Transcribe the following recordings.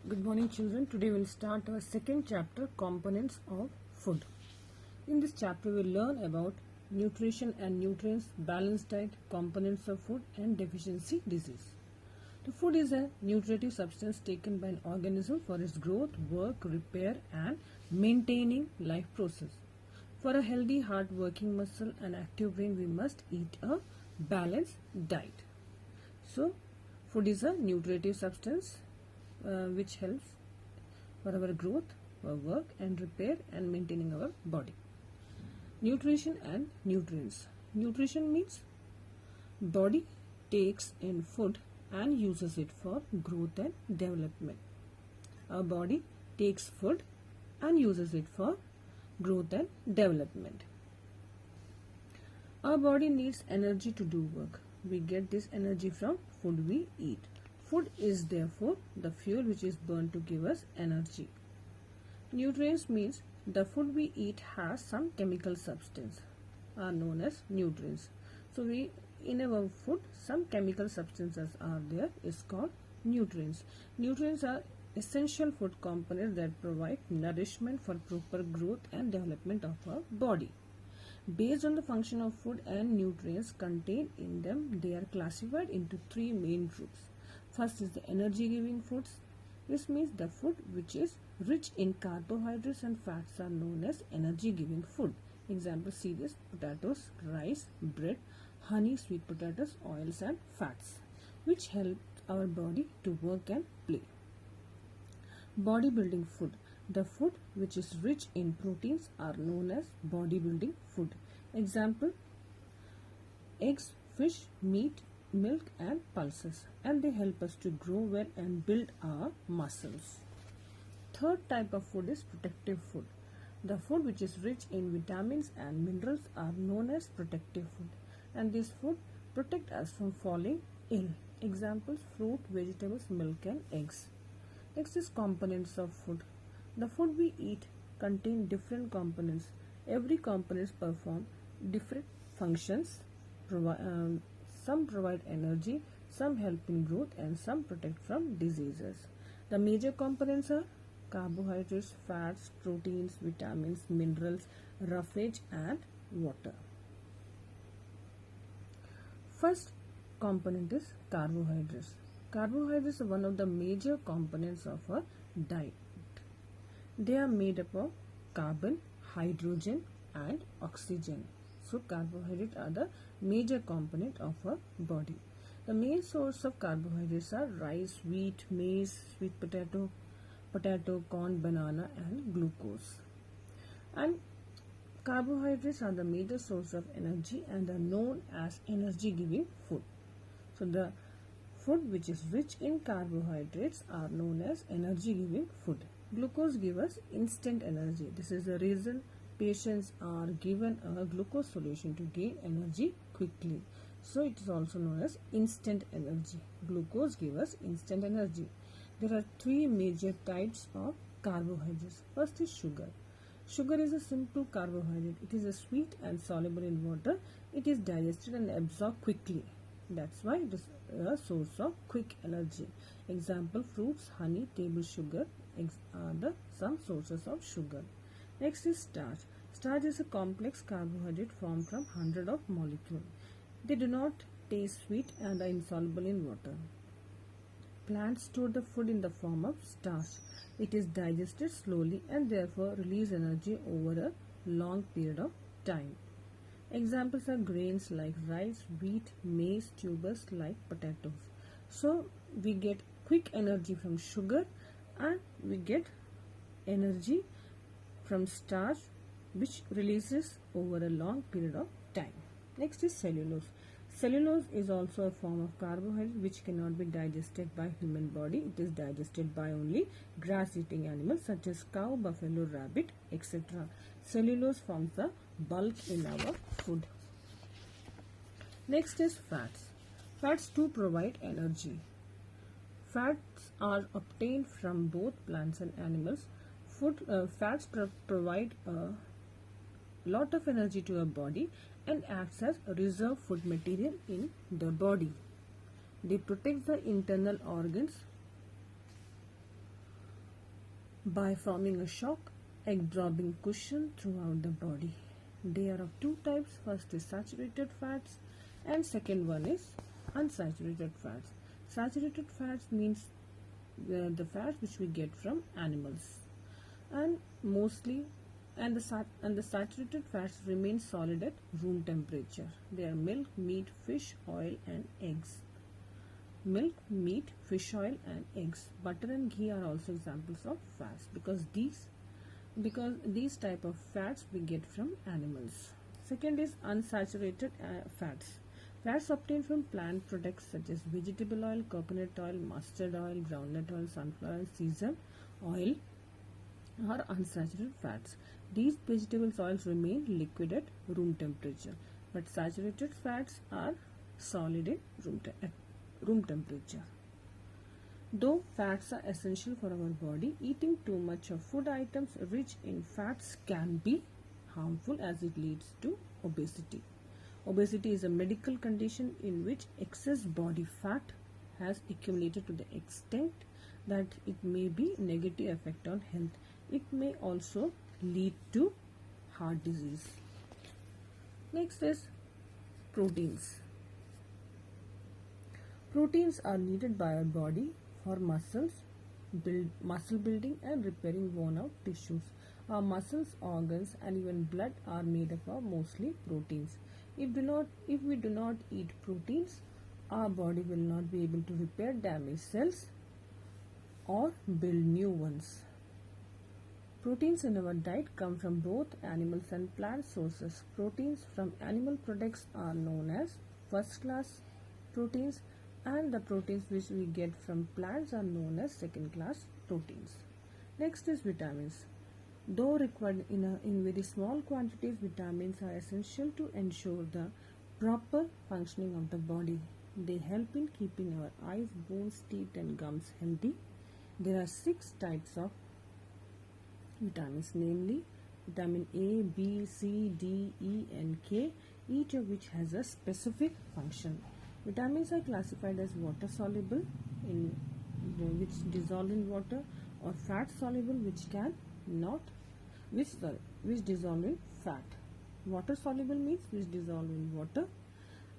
Good morning children. Today we'll start our second chapter, components of food. In this chapter we'll learn about nutrition and nutrients, balanced diet, components of food and deficiency disease. The food is a nutritive substance taken by an organism for its growth, work, repair and maintaining life process. For a healthy heart, working muscle and active brain we must eat a balanced diet. So food is a nutritive substance which helps for our growth, our work and repair and maintaining our body. Nutrition and nutrients. Nutrition means body takes in food and uses it for growth and development. Our body takes food and uses it for growth and development. Our body needs energy to do work. We get this energy from food we eat. Food is therefore the fuel which is burned to give us energy. Nutrients means the food we eat has some chemical substance are known as nutrients. So in our food some chemical substances are there is called nutrients. Nutrients are essential food components that provide nourishment for proper growth and development of our body. Based on the function of food and nutrients contained in them, they are classified into three main groups. First is the energy giving foods. This means the food which is rich in carbohydrates and fats are known as energy giving food. Example, cereals, potatoes, rice, bread, honey, sweet potatoes, oils and fats, which help our body to work and play. Bodybuilding food. The food which is rich in proteins are known as bodybuilding food. Example, eggs, fish, meat, milk and pulses, and they help us to grow well and build our muscles. Third type of food is protective food. The food which is rich in vitamins and minerals are known as protective food, and this food protect us from falling ill. Examples, fruit, vegetables, milk and eggs. Next is components of food. The food we eat contain different components. Every components perform different functions. Some provide energy, some help in growth and some protect from diseases. The major components are carbohydrates, fats, proteins, vitamins, minerals, roughage and water. First component is carbohydrates. Carbohydrates are one of the major components of a diet. They are made up of carbon, hydrogen and oxygen. So carbohydrates are the major component of our body. The main source of carbohydrates are rice, wheat, maize, sweet potato, corn, banana and glucose. And carbohydrates are the major source of energy and are known as energy giving food. So the food which is rich in carbohydrates are known as energy giving food. Glucose gives us instant energy. This is the reason patients are given a glucose solution to gain energy quickly. So it is also known as instant energy. Glucose gives us instant energy. There are three major types of carbohydrates. First is sugar. Sugar is a simple carbohydrate. It is a sweet and soluble in water. It is digested and absorbed quickly. That's why it is a source of quick energy. Example, fruits, honey, table sugar are some sources of sugar. Next is starch. Starch is a complex carbohydrate formed from hundreds of molecules. They do not taste sweet and are insoluble in water. Plants store the food in the form of starch. It is digested slowly and therefore release energy over a long period of time. Examples are grains like rice, wheat, maize, tubers like potatoes. So we get quick energy from sugar and we get energy from starch which releases over a long period of time. Next is cellulose. Cellulose is also a form of carbohydrate which cannot be digested by human body. It is digested by only grass-eating animals such as cow, buffalo, rabbit, etc. Cellulose forms the bulk in our food. Next is fats. Fats too provide energy. Fats are obtained from both plants and animals. Fats provide a lot of energy to our body and acts as a reserve food material in the body. They protect the internal organs by forming a shock absorbing cushion throughout the body. They are of two types. First is saturated fats and second one is unsaturated fats. Saturated fats means the fats which we get from animals, and mostly and the saturated fats remain solid at room temperature. They are milk, meat, fish, oil and eggs. Milk, meat, fish oil and eggs. Butter and ghee are also examples of fats because these type of fats we get from animals. Second is unsaturated fats. Fats obtained from plant products such as vegetable oil, coconut oil, mustard oil, groundnut oil, sunflower oil, sesame oil are unsaturated fats. These vegetable oils remain liquid at room temperature, but saturated fats are solid at room temperature. Though fats are essential for our body, eating too much of food items rich in fats can be harmful as it leads to obesity. Obesity is a medical condition in which excess body fat has accumulated to the extent that it may be negative effect on health. It may also lead to heart disease. Next is proteins. Proteins are needed by our body for muscle building and repairing worn out tissues. Our muscles, organs and even blood are made up of mostly proteins. If we do not eat proteins, our body will not be able to repair damaged cells or build new ones. Proteins in our diet come from both animals and plant sources. Proteins from animal products are known as first class proteins, and the proteins which we get from plants are known as second class proteins. Next is vitamins. Though required in very small quantities, vitamins are essential to ensure the proper functioning of the body. They help in keeping our eyes, bones, teeth and gums healthy. There are 6 types of vitamins, namely vitamin A, B, C, D, E and K, each of which has a specific function. Vitamins are classified as water soluble, which dissolve in water, or fat soluble, which dissolve in fat. Water soluble means which dissolve in water,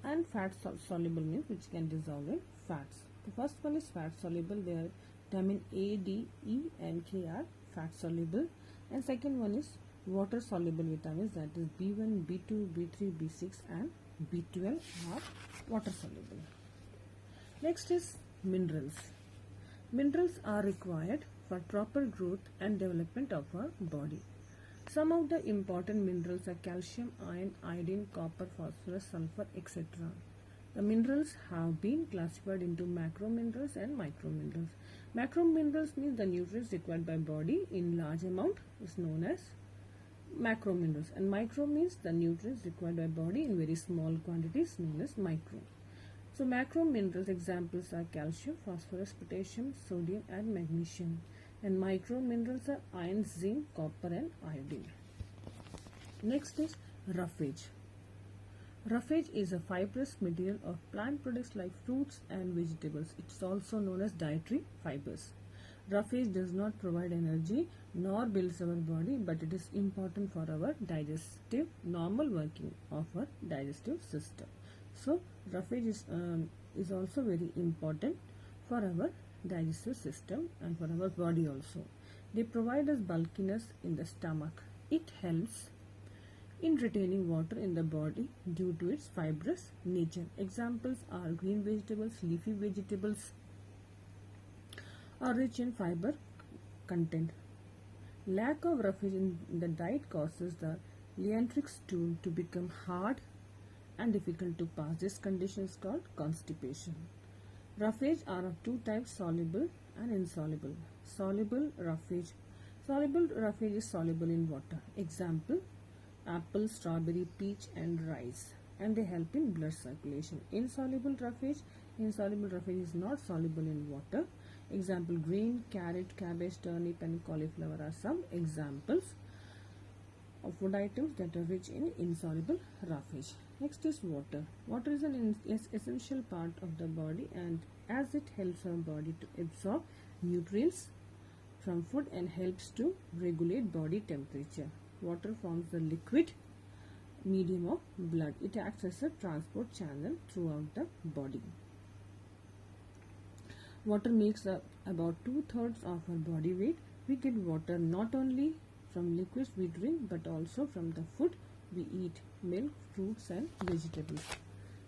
and fat soluble means which can dissolve in fats. The first one is fat soluble, where vitamin A, D, E and K are fat soluble, and second one is water soluble vitamins, that is B1, B2, B3, B6 and B12 are water soluble. Next is minerals. Minerals are required for proper growth and development of our body. Some of the important minerals are calcium, iron, iodine, copper, phosphorus, sulfur, etc. The minerals have been classified into macro minerals and micro minerals. Macro minerals means the nutrients required by body in large amount is known as macro minerals, and micro means the nutrients required by body in very small quantities known as micro. So macro minerals examples are calcium, phosphorus, potassium, sodium and magnesium, and micro minerals are iron, zinc, copper and iodine. Next is roughage. Roughage is a fibrous material of plant products like fruits and vegetables. It is also known as dietary fibers. Roughage does not provide energy nor builds our body, but it is important for our normal working of our digestive system. So roughage is also very important for our digestive system and for our body also. They provide us bulkiness in the stomach. It helps in retaining water in the body due to its fibrous nature. Examples are green vegetables, leafy vegetables are rich in fiber content. Lack of roughage in the diet causes the lymphatic stool to become hard and difficult to pass. This condition is called constipation. Roughage are of two types, soluble and insoluble. Soluble roughage is soluble in water. Example, apple, strawberry, peach and rice, and they help in blood circulation. Insoluble roughage is not soluble in water. Example, green, carrot, cabbage, turnip and cauliflower are some examples of food items that are rich in insoluble roughage. Next is water. Water is an essential part of the body, and as it helps our body to absorb nutrients from food and helps to regulate body temperature. Water forms the liquid medium of blood. It acts as a transport channel throughout the body. Water makes up about 2/3 of our body weight. We get water not only from liquids we drink but also from the food we eat, milk, fruits and vegetables.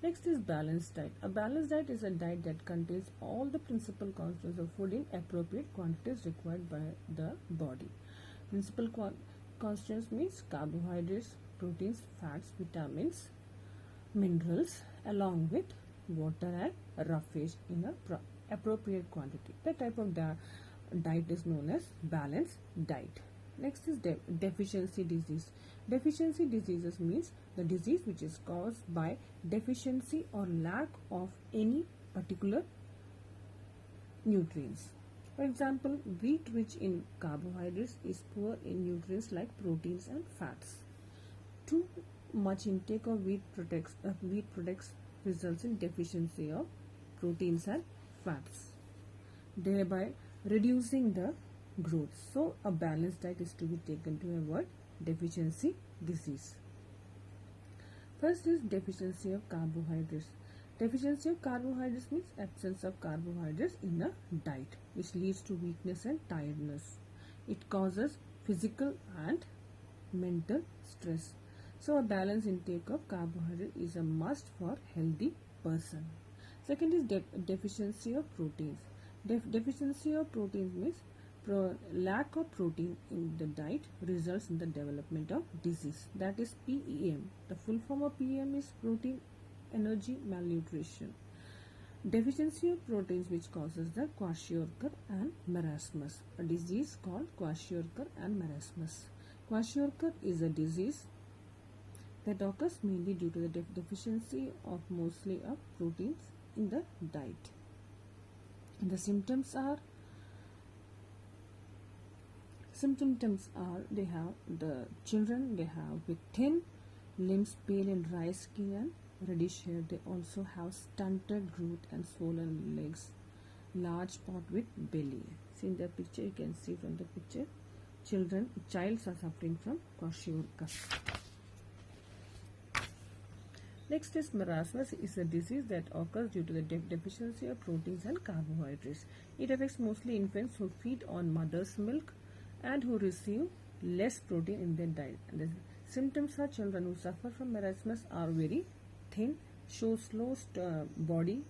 Next is balanced diet. A balanced diet is a diet that contains all the principal constituents of food in appropriate quantities required by the body. Principal constituents means carbohydrates, proteins, fats, vitamins, minerals, along with water and roughage in a appropriate quantity. That type of diet is known as balanced diet. Next is deficiency disease. Deficiency diseases means the disease which is caused by deficiency or lack of any particular nutrients. For example, wheat rich in carbohydrates is poor in nutrients like proteins and fats. Too much intake of wheat products results in deficiency of proteins and fats, thereby reducing the growth. So a balanced diet is to be taken to avoid deficiency disease. First is deficiency of carbohydrates. Deficiency of carbohydrates means absence of carbohydrates in a diet, which leads to weakness and tiredness. It causes physical and mental stress. So a balanced intake of carbohydrate is a must for healthy person. Second is deficiency of proteins. Deficiency of proteins means lack of protein in the diet results in the development of disease. That is PEM. The full form of PEM is protein energy malnutrition. Deficiency of proteins which causes the kwashiorkor and marasmus, a disease called kwashiorkor and marasmus. Kwashiorkor is a disease that occurs mainly due to the deficiency of mostly of proteins in the diet. And the symptoms are they have the children, they have with thin limbs, pale and dry skin and reddish hair. They also have stunted growth and swollen legs, large spot with belly. See in the picture, you can see from the picture, child are suffering from kwashiorkor. Next is marasmus. Is a disease that occurs due to the deficiency of proteins and carbohydrates. It affects mostly infants who feed on mother's milk and who receive less protein in their diet. The symptoms are children who suffer from marasmus are very thin, show slow body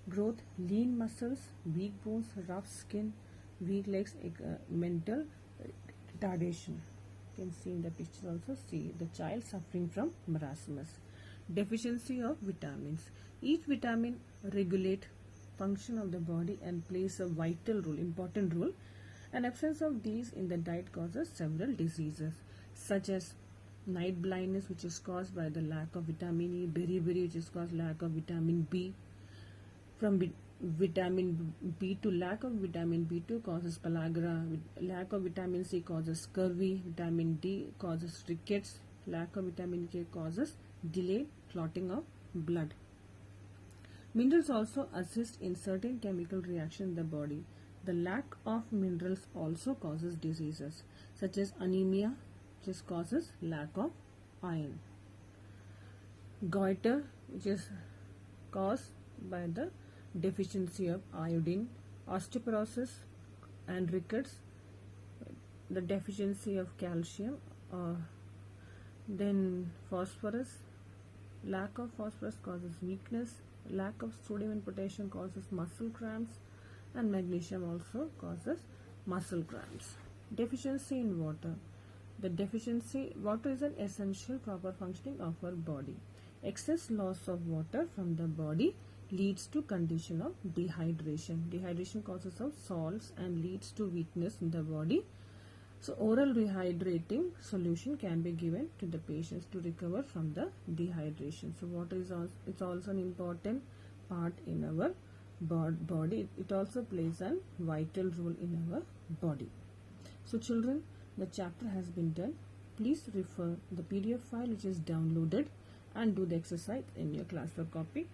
growth, lean muscles, weak bones, rough skin, weak legs, mental retardation. You can see in the picture also, see the child suffering from marasmus. Deficiency of vitamins. Each vitamin regulate function of the body and plays a vital role, important role. An absence of these in the diet causes several diseases such as night blindness, which is caused by the lack of vitamin E, beriberi, which is caused lack of vitamin B. From vitamin B to lack of vitamin B2 causes pellagra, lack of vitamin C causes scurvy, vitamin D causes rickets, lack of vitamin K causes delayed clotting of blood. Minerals also assist in certain chemical reactions in the body. The lack of minerals also causes diseases such as anemia, which causes lack of iron. Goiter, which is caused by the deficiency of iodine. Osteoporosis and rickets, the deficiency of calcium. Then phosphorus, lack of phosphorus causes weakness. Lack of sodium and potassium causes muscle cramps, and magnesium also causes muscle cramps. Deficiency in water. Water is an essential proper functioning of our body. Excess loss of water from the body leads to condition of dehydration. Dehydration causes of salts and leads to weakness in the body. So oral rehydrating solution can be given to the patients to recover from the dehydration. So water is also an important part in our body. It also plays a vital role in our body. So children, the chapter has been done. Please refer the PDF file which is downloaded and do the exercise in your classwork copy.